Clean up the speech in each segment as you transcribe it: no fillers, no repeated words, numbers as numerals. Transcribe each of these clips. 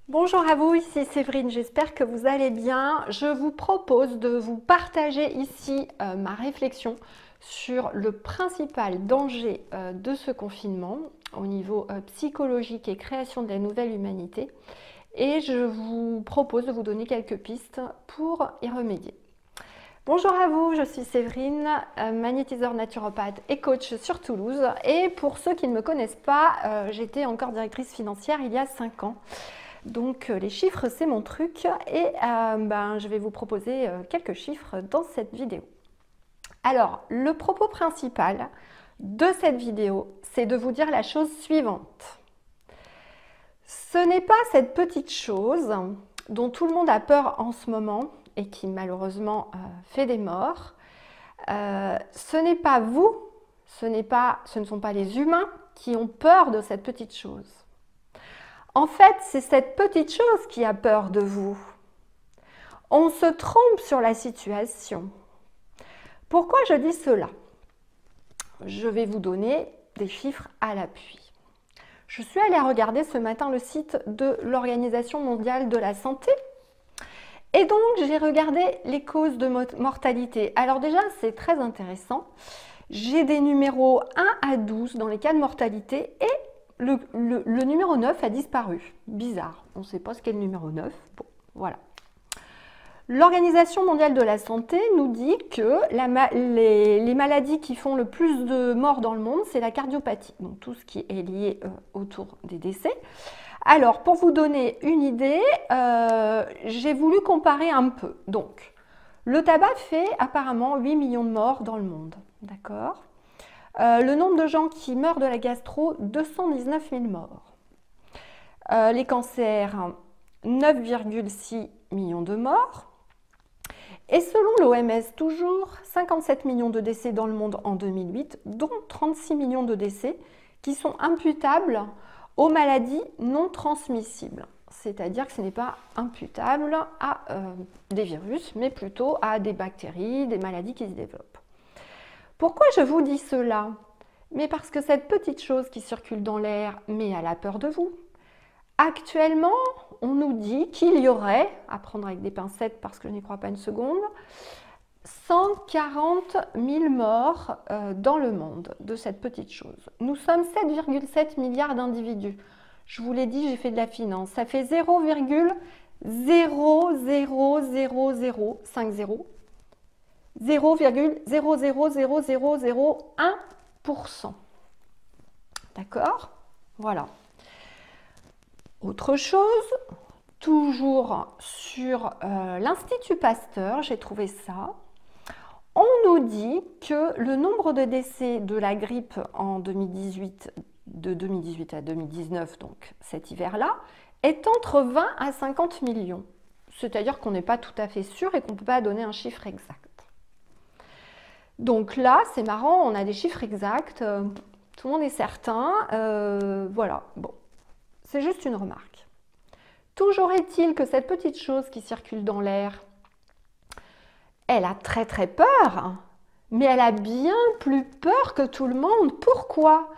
Bonjour à vous, ici Séverine, j'espère que vous allez bien. Je vous propose de vous partager ici ma réflexion sur le principal danger de ce confinement au niveau psychologique et création de la nouvelle humanité. Et je vous propose de vous donner quelques pistes pour y remédier. Bonjour à vous, je suis Séverine, magnétiseur naturopathe et coach sur Toulouse. Et pour ceux qui ne me connaissent pas, j'étais encore directrice financière il y a 5 ans. Donc les chiffres, c'est mon truc et je vais vous proposer quelques chiffres dans cette vidéo. Alors, le propos principal de cette vidéo, c'est de vous dire la chose suivante. Ce n'est pas cette petite chose dont tout le monde a peur en ce moment et qui malheureusement fait des morts. Ce n'est pas vous, ce ne sont pas les humains qui ont peur de cette petite chose. En fait, c'est cette petite chose qui a peur de vous. On se trompe sur la situation. Pourquoi je dis cela? Je vais vous donner des chiffres à l'appui. Je suis allée regarder ce matin le site de l'Organisation mondiale de la santé. Et donc, j'ai regardé les causes de mortalité. Alors déjà, c'est très intéressant. J'ai des numéros 1 à 12 dans les cas de mortalité et le numéro 9 a disparu. Bizarre, on ne sait pas ce qu'est le numéro 9. Bon, voilà. L'Organisation mondiale de la santé nous dit que les maladies qui font le plus de morts dans le monde, c'est la cardiopathie. Donc tout ce qui est lié autour des décès. Alors, pour vous donner une idée, j'ai voulu comparer un peu. Donc, le tabac fait apparemment 8 millions de morts dans le monde. D'accord ? Le nombre de gens qui meurent de la gastro, 219 000 morts. Les cancers, 9,6 millions de morts. Et selon l'OMS, toujours 57 millions de décès dans le monde en 2008, dont 36 millions de décès qui sont imputables aux maladies non transmissibles. C'est-à-dire que ce n'est pas imputable à des virus, mais plutôt à des bactéries, des maladies qui se développent. Pourquoi je vous dis cela? Mais parce que cette petite chose qui circule dans l'air, mais elle a peur de vous. Actuellement, on nous dit qu'il y aurait, à prendre avec des pincettes parce que je n'y crois pas une seconde, 140 000 morts dans le monde de cette petite chose. Nous sommes 7,7 milliards d'individus. Je vous l'ai dit, j'ai fait de la finance. Ça fait 0,00050 0,0000001%. D'accord? Voilà. Autre chose, toujours sur l'Institut Pasteur, j'ai trouvé ça. On nous dit que le nombre de décès de la grippe en 2018, de 2018 à 2019, donc cet hiver-là, est entre 20 à 50 millions. C'est-à-dire qu'on n'est pas tout à fait sûr et qu'on ne peut pas donner un chiffre exact. Donc là, c'est marrant, on a des chiffres exacts, tout le monde est certain, voilà, bon, c'est juste une remarque. Toujours est-il que cette petite chose qui circule dans l'air, elle a très très peur, mais elle a bien plus peur que tout le monde. Pourquoi?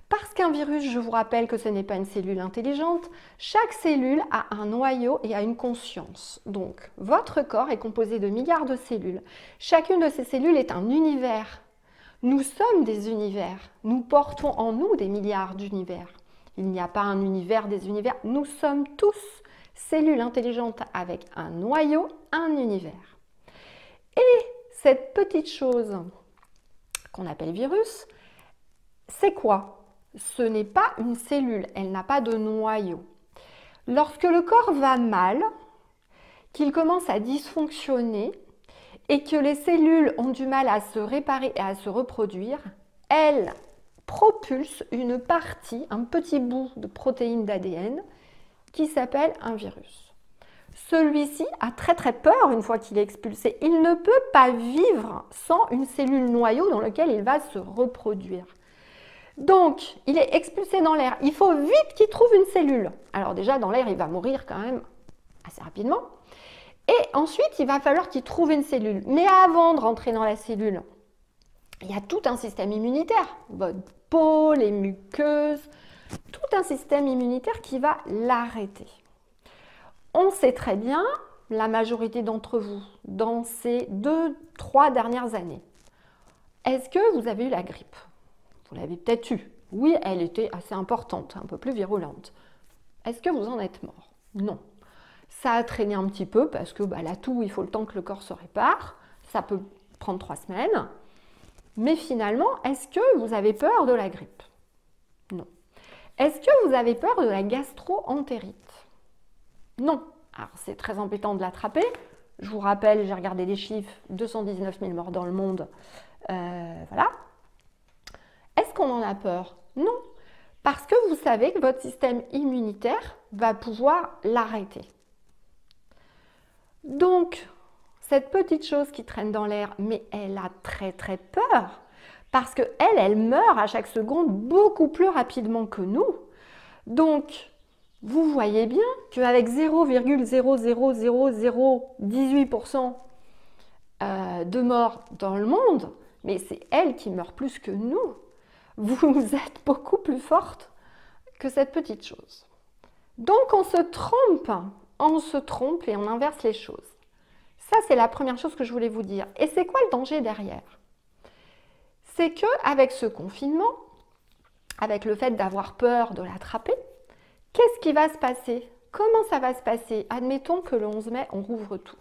Parce qu'un virus, je vous rappelle que ce n'est pas une cellule intelligente, chaque cellule a un noyau et a une conscience. Donc, votre corps est composé de milliards de cellules. Chacune de ces cellules est un univers. Nous sommes des univers. Nous portons en nous des milliards d'univers. Il n'y a pas un univers des univers. Nous sommes tous cellules intelligentes avec un noyau, un univers. Et cette petite chose qu'on appelle virus, c'est quoi? Ce n'est pas une cellule, elle n'a pas de noyau. Lorsque le corps va mal, qu'il commence à dysfonctionner et que les cellules ont du mal à se réparer et à se reproduire, elles propulsent une partie, un petit bout de protéine d'ADN qui s'appelle un virus. Celui-ci a très très peur une fois qu'il est expulsé. Il ne peut pas vivre sans une cellule noyau dans laquelle il va se reproduire. Donc, il est expulsé dans l'air. Il faut vite qu'il trouve une cellule. Alors déjà, dans l'air, il va mourir quand même assez rapidement. Et ensuite, il va falloir qu'il trouve une cellule. Mais avant de rentrer dans la cellule, il y a tout un système immunitaire. Votre peau, les muqueuses, tout un système immunitaire qui va l'arrêter. On sait très bien, la majorité d'entre vous, dans ces 2-3 dernières années, est-ce que vous avez eu la grippe? Vous l'avez peut-être eu. Oui, elle était assez importante, un peu plus virulente. Est-ce que vous en êtes mort? Non. Ça a traîné un petit peu parce que la toux, il faut le temps que le corps se répare. Ça peut prendre 3 semaines. Mais finalement, est-ce que vous avez peur de la grippe? Non. Est-ce que vous avez peur de la gastro-entérite? Non. Alors, c'est très embêtant de l'attraper. Je vous rappelle, j'ai regardé les chiffres, 219 000 morts dans le monde. Voilà. Est-ce qu'on en a peur? Non. Parce que vous savez que votre système immunitaire va pouvoir l'arrêter. Donc, cette petite chose qui traîne dans l'air, mais elle a très très peur, parce qu'elle meurt à chaque seconde beaucoup plus rapidement que nous. Donc, vous voyez bien qu'avec 0,00018% de morts dans le monde, mais c'est elle qui meurt plus que nous, vous êtes beaucoup plus forte que cette petite chose. Donc on se trompe et on inverse les choses. Ça, c'est la première chose que je voulais vous dire. Et c'est quoi le danger derrière? C'est qu'avec ce confinement, avec le fait d'avoir peur de l'attraper, qu'est-ce qui va se passer? Comment ça va se passer? Admettons que le 11 mai, on rouvre tout.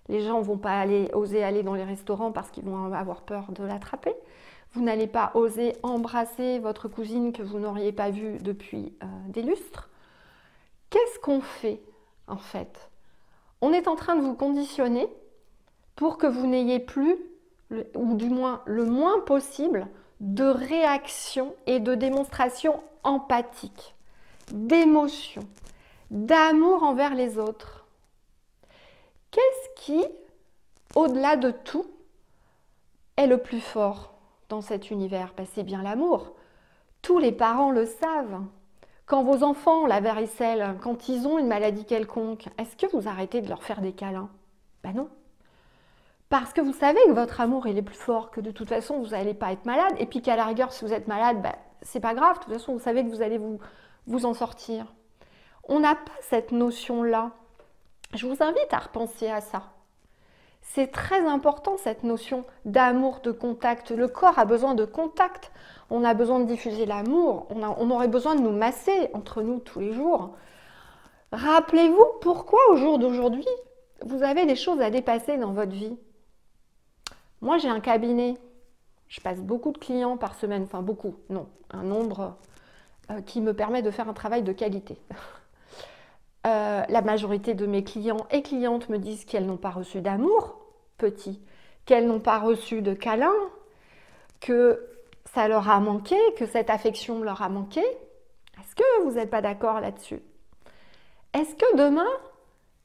Les gens ne vont pas oser aller dans les restaurants parce qu'ils vont avoir peur de l'attraper. Vous n'allez pas oser embrasser votre cousine que vous n'auriez pas vue depuis des lustres. Qu'est-ce qu'on fait en fait? On est en train de vous conditionner pour que vous n'ayez plus, ou du moins le moins possible, de réaction et de démonstration empathique, d'émotion, d'amour envers les autres. Qu'est-ce qui, au-delà de tout, est le plus fort dans cet univers? C'est bien l'amour. Tous les parents le savent. Quand vos enfants ont la varicelle, quand ils ont une maladie quelconque, est-ce que vous arrêtez de leur faire des câlins? Non. Parce que vous savez que votre amour il est plus fort, que de toute façon vous n'allez pas être malade, et puis qu'à la rigueur si vous êtes malade, c'est pas grave, de toute façon vous savez que vous allez vous en sortir. On n'a pas cette notion-là. Je vous invite à repenser à ça. C'est très important cette notion d'amour, de contact. Le corps a besoin de contact. On a besoin de diffuser l'amour. On aurait besoin de nous masser entre nous tous les jours. Rappelez-vous pourquoi au jour d'aujourd'hui, vous avez des choses à dépasser dans votre vie. Moi, j'ai un cabinet. Je passe beaucoup de clients par semaine. Enfin, beaucoup, non. Un nombre qui me permet de faire un travail de qualité. La majorité de mes clients et clientes me disent qu'elles n'ont pas reçu d'amour petit, qu'elles n'ont pas reçu de câlin, que ça leur a manqué, que cette affection leur a manqué. Est-ce que vous n'êtes pas d'accord là-dessus? Est-ce que demain,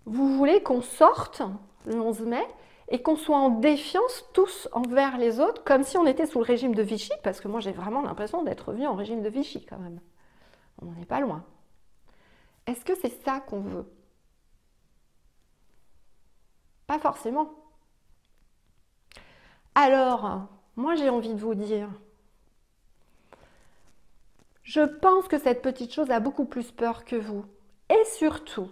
vous voulez qu'on sorte le 11 mai et qu'on soit en défiance tous envers les autres, comme si on était sous le régime de Vichy? Parce que moi, j'ai vraiment l'impression d'être revenu en régime de Vichy quand même. On n'en est pas loin. Est-ce que c'est ça qu'on veut? Pas forcément. Alors, moi j'ai envie de vous dire, je pense que cette petite chose a beaucoup plus peur que vous. Et surtout,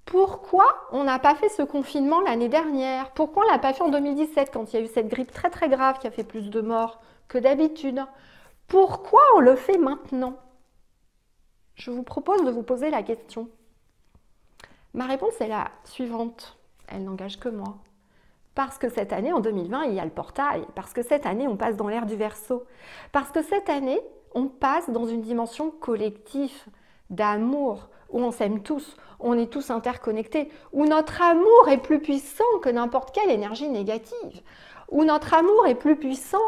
pourquoi on n'a pas fait ce confinement l'année dernière? Pourquoi on ne l'a pas fait en 2017 quand il y a eu cette grippe très très grave qui a fait plus de morts que d'habitude? Pourquoi on le fait maintenant? Je vous propose de vous poser la question. Ma réponse est la suivante. Elle n'engage que moi. Parce que cette année, en 2020, il y a le portail. Parce que cette année, on passe dans l'ère du Verseau. Parce que cette année, on passe dans une dimension collective, d'amour, où on s'aime tous, on est tous interconnectés, où notre amour est plus puissant que n'importe quelle énergie négative, où notre amour est plus puissant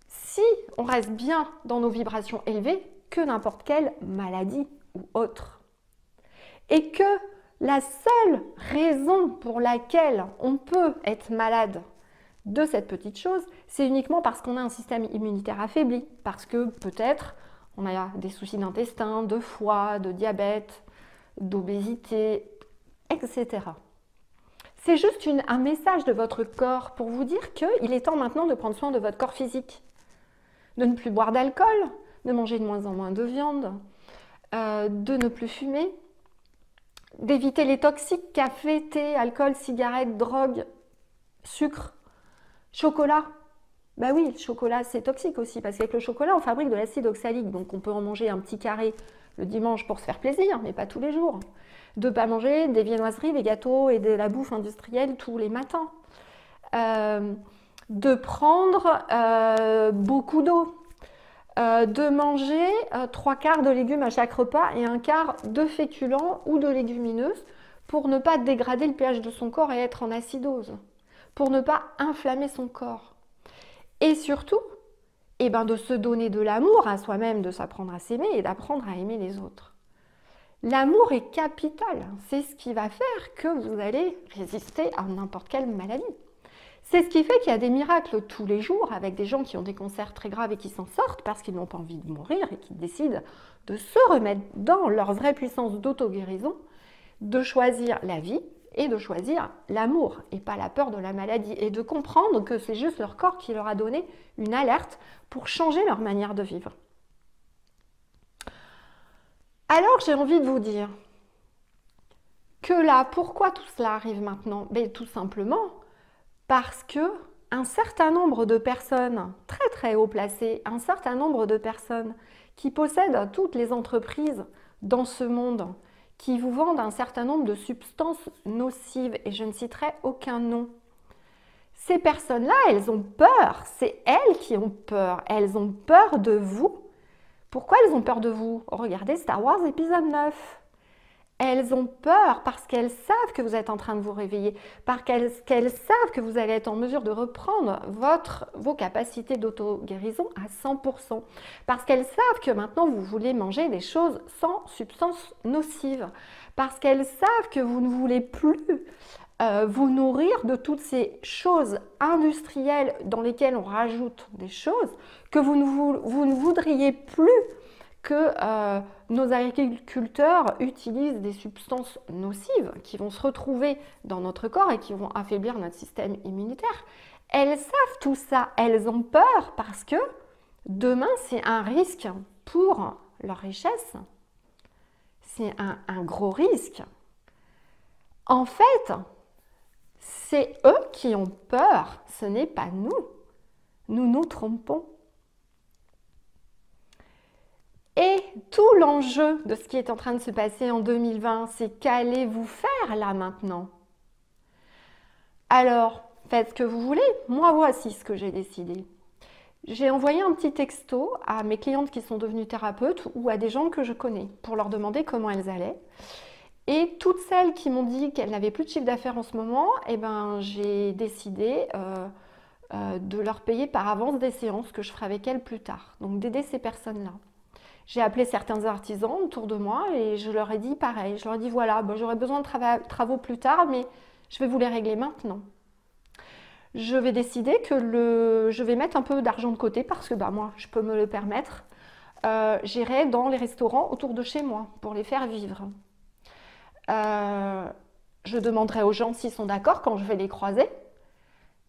si on reste bien dans nos vibrations élevées que n'importe quelle maladie ou autre. Et que la seule raison pour laquelle on peut être malade de cette petite chose, c'est uniquement parce qu'on a un système immunitaire affaibli, parce que peut-être on a des soucis d'intestin, de foie, de diabète, d'obésité, etc. C'est juste un message de votre corps pour vous dire qu'il est temps maintenant de prendre soin de votre corps physique, de ne plus boire d'alcool, de manger de moins en moins de viande, de ne plus fumer, d'éviter les toxiques, café, thé, alcool, cigarettes, drogue, sucre, chocolat. Bah oui, le chocolat c'est toxique aussi parce qu'avec le chocolat on fabrique de l'acide oxalique, donc on peut en manger un petit carré le dimanche pour se faire plaisir, mais pas tous les jours. De ne pas manger des viennoiseries, des gâteaux et de la bouffe industrielle tous les matins. De prendre beaucoup d'eau. De manger 3/4 de légumes à chaque repas et 1/4 de féculents ou de légumineuses pour ne pas dégrader le pH de son corps et être en acidose, pour ne pas inflammer son corps. Et surtout, de se donner de l'amour à soi-même, de s'apprendre à s'aimer et d'apprendre à aimer les autres. L'amour est capital, c'est ce qui va faire que vous allez résister à n'importe quelle maladie. C'est ce qui fait qu'il y a des miracles tous les jours avec des gens qui ont des cancers très graves et qui s'en sortent parce qu'ils n'ont pas envie de mourir et qui décident de se remettre dans leur vraie puissance d'auto-guérison, de choisir la vie et de choisir l'amour et pas la peur de la maladie et de comprendre que c'est juste leur corps qui leur a donné une alerte pour changer leur manière de vivre. Alors j'ai envie de vous dire que là, pourquoi tout cela arrive maintenant? Tout simplement parce que un certain nombre de personnes très très haut placées, un certain nombre de personnes qui possèdent toutes les entreprises dans ce monde, qui vous vendent un certain nombre de substances nocives, et je ne citerai aucun nom. Ces personnes-là, elles ont peur, c'est elles qui ont peur, elles ont peur de vous. Pourquoi elles ont peur de vous? Regardez Star Wars épisode 9. Elles ont peur parce qu'elles savent que vous êtes en train de vous réveiller, parce qu'elles savent que vous allez être en mesure de reprendre vos capacités d'auto-guérison à 100%, parce qu'elles savent que maintenant vous voulez manger des choses sans substances nocives, parce qu'elles savent que vous ne voulez plus vous nourrir de toutes ces choses industrielles dans lesquelles on rajoute des choses, que vous ne voudriez plus que nos agriculteurs utilisent des substances nocives qui vont se retrouver dans notre corps et qui vont affaiblir notre système immunitaire. Elles savent tout ça, elles ont peur parce que demain c'est un risque pour leur richesse, c'est un gros risque. En fait, c'est eux qui ont peur, ce n'est pas nous. Nous nous trompons. Et tout l'enjeu de ce qui est en train de se passer en 2020, c'est qu'allez-vous faire là maintenant? Alors, faites ce que vous voulez. Moi, voici ce que j'ai décidé. J'ai envoyé un petit texto à mes clientes qui sont devenues thérapeutes ou à des gens que je connais pour leur demander comment elles allaient. Et toutes celles qui m'ont dit qu'elles n'avaient plus de chiffre d'affaires en ce moment, j'ai décidé de leur payer par avance des séances que je ferai avec elles plus tard. Donc d'aider ces personnes-là. J'ai appelé certains artisans autour de moi et je leur ai dit pareil. Je leur ai dit voilà, j'aurai besoin de travaux plus tard, mais je vais vous les régler maintenant. Je vais décider que je vais mettre un peu d'argent de côté parce que moi, je peux me le permettre. J'irai dans les restaurants autour de chez moi pour les faire vivre. Je demanderai aux gens s'ils sont d'accord quand je vais les croiser.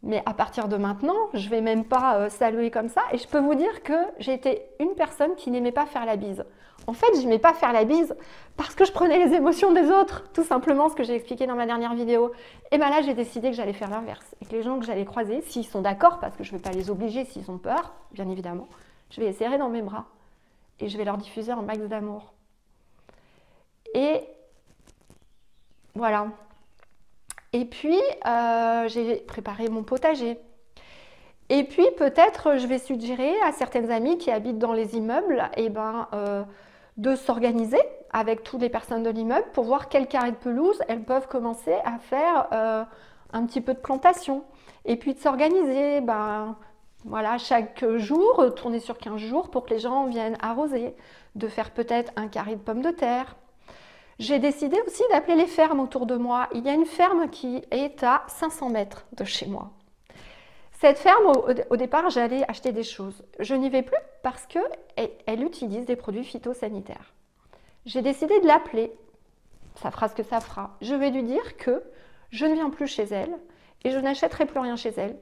Mais à partir de maintenant, je ne vais même pas saluer comme ça. Et je peux vous dire que j'ai été une personne qui n'aimait pas faire la bise. En fait, je n'aimais pas faire la bise parce que je prenais les émotions des autres. Tout simplement ce que j'ai expliqué dans ma dernière vidéo. Et là, j'ai décidé que j'allais faire l'inverse. Et que les gens que j'allais croiser, s'ils sont d'accord, parce que je ne vais pas les obliger s'ils ont peur, bien évidemment, je vais les serrer dans mes bras. Et je vais leur diffuser un max d'amour. Et voilà. Et puis, j'ai préparé mon potager. Et puis, peut-être, je vais suggérer à certaines amies qui habitent dans les immeubles de s'organiser avec toutes les personnes de l'immeuble pour voir quel carré de pelouse elles peuvent commencer à faire un petit peu de plantation. Et puis, de s'organiser, voilà, chaque jour, tourner sur 15 jours pour que les gens viennent arroser, de faire peut-être un carré de pommes de terre. J'ai décidé aussi d'appeler les fermes autour de moi. Il y a une ferme qui est à 500 mètres de chez moi. Cette ferme, au départ, j'allais acheter des choses. Je n'y vais plus parce qu'elle utilise des produits phytosanitaires. J'ai décidé de l'appeler. Ça fera ce que ça fera. Je vais lui dire que je ne viens plus chez elle et je n'achèterai plus rien chez elle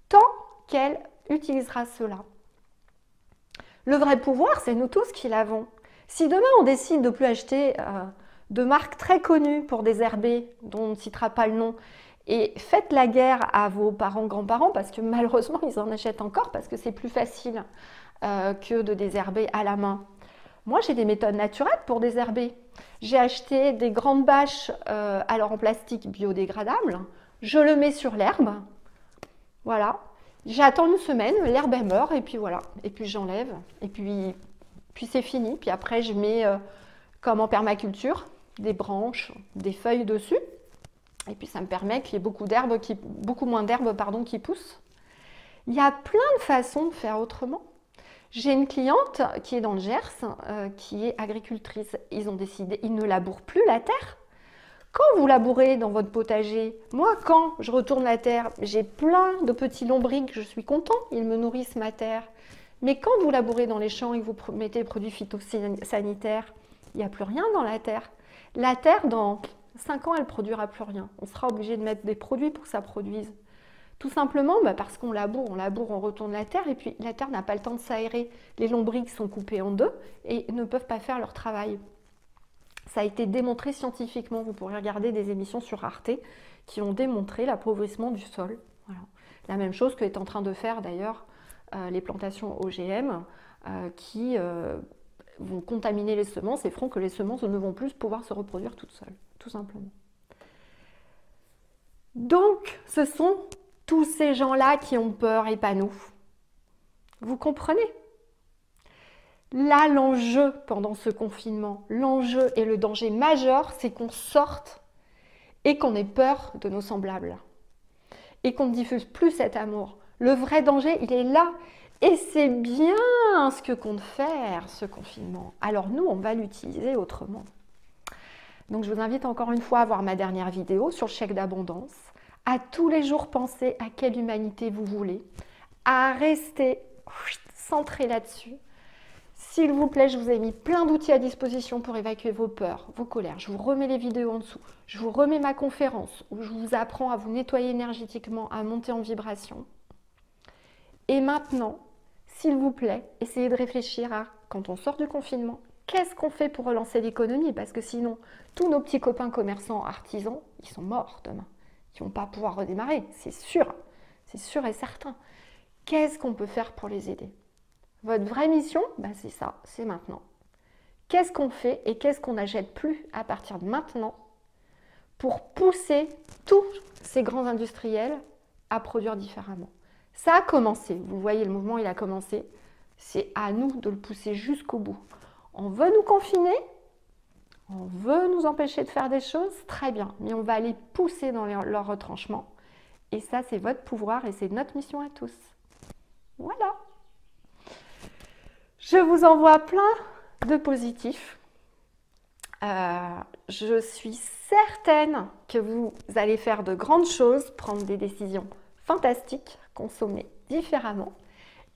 tant qu'elle utilisera cela. Le vrai pouvoir, c'est nous tous qui l'avons. Si demain, on décide de ne plus acheter de marques très connues pour désherber, dont on ne citera pas le nom, et faites la guerre à vos parents, grands-parents, parce que malheureusement, ils en achètent encore, parce que c'est plus facile que de désherber à la main. Moi, j'ai des méthodes naturelles pour désherber. J'ai acheté des grandes bâches, alors en plastique biodégradable. Je le mets sur l'herbe. Voilà. J'attends une semaine, l'herbe elle meurt, et puis voilà. Et puis j'enlève, et puis c'est fini. Puis après, je mets, comme en permaculture, des branches, des feuilles dessus. Et puis ça me permet qu'il y ait beaucoup moins d'herbes qui poussent. Il y a plein de façons de faire autrement. J'ai une cliente qui est dans le Gers, qui est agricultrice. Ils ont décidé, ils ne labourent plus la terre. Quand vous labourez dans votre potager, moi quand je retourne la terre, j'ai plein de petits lombrics, je suis content, ils me nourrissent ma terre. Mais quand vous labourez dans les champs et que vous mettez des produits phytosanitaires, il n'y a plus rien dans la terre. La terre, dans 5 ans, elle ne produira plus rien. On sera obligé de mettre des produits pour que ça produise. Tout simplement parce qu'on laboure, on retourne la terre et puis la terre n'a pas le temps de s'aérer. Les lombrics sont coupés en deux et ne peuvent pas faire leur travail. Ça a été démontré scientifiquement. Vous pourrez regarder des émissions sur Arte qui ont démontré l'appauvrissement du sol. Voilà. La même chose que est en train de faire d'ailleurs les plantations OGM qui vont contaminer les semences et feront que les semences ne vont plus pouvoir se reproduire toutes seules, tout simplement. Donc, ce sont tous ces gens-là qui ont peur et pas nous. Vous comprenez? Là, l'enjeu pendant ce confinement, l'enjeu et le danger majeur, c'est qu'on sorte et qu'on ait peur de nos semblables. Et qu'on ne diffuse plus cet amour. Le vrai danger, il est là. Et c'est bien ce que compte faire ce confinement. Alors nous, on va l'utiliser autrement. Donc je vous invite encore une fois à voir ma dernière vidéo sur le chèque d'abondance. À tous les jours penser à quelle humanité vous voulez, à rester centré là-dessus. S'il vous plaît, je vous ai mis plein d'outils à disposition pour évacuer vos peurs, vos colères. Je vous remets les vidéos en dessous. Je vous remets ma conférence où je vous apprends à vous nettoyer énergétiquement, à monter en vibration. Et maintenant, s'il vous plaît, essayez de réfléchir à, quand on sort du confinement, qu'est-ce qu'on fait pour relancer l'économie? Parce que sinon, tous nos petits copains commerçants, artisans, ils sont morts demain. Qui ne vont pas pouvoir redémarrer, c'est sûr et certain. Qu'est-ce qu'on peut faire pour les aider? Votre vraie mission, c'est ça, c'est maintenant. Qu'est-ce qu'on fait et qu'est-ce qu'on n'achète plus à partir de maintenant pour pousser tous ces grands industriels à produire différemment? Ça a commencé, vous voyez, le mouvement il a commencé, c'est à nous de le pousser jusqu'au bout. On veut nous confiner, on veut nous empêcher de faire des choses, très bien, mais on va les pousser dans leur retranchement. Et ça, c'est votre pouvoir et c'est notre mission à tous. Voilà. Je vous envoie plein de positifs. Je suis certaine que vous allez faire de grandes choses, prendre des décisions fantastiques, consommer différemment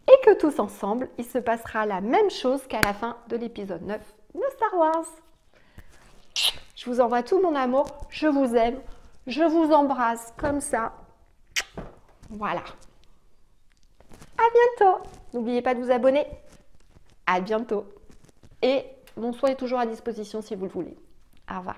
et que tous ensemble, il se passera la même chose qu'à la fin de l'épisode 9 de Star Wars. Je vous envoie tout mon amour, je vous aime, je vous embrasse comme ça. Voilà. À bientôt. N'oubliez pas de vous abonner. À bientôt. Et mon soin est toujours à disposition si vous le voulez. Au revoir.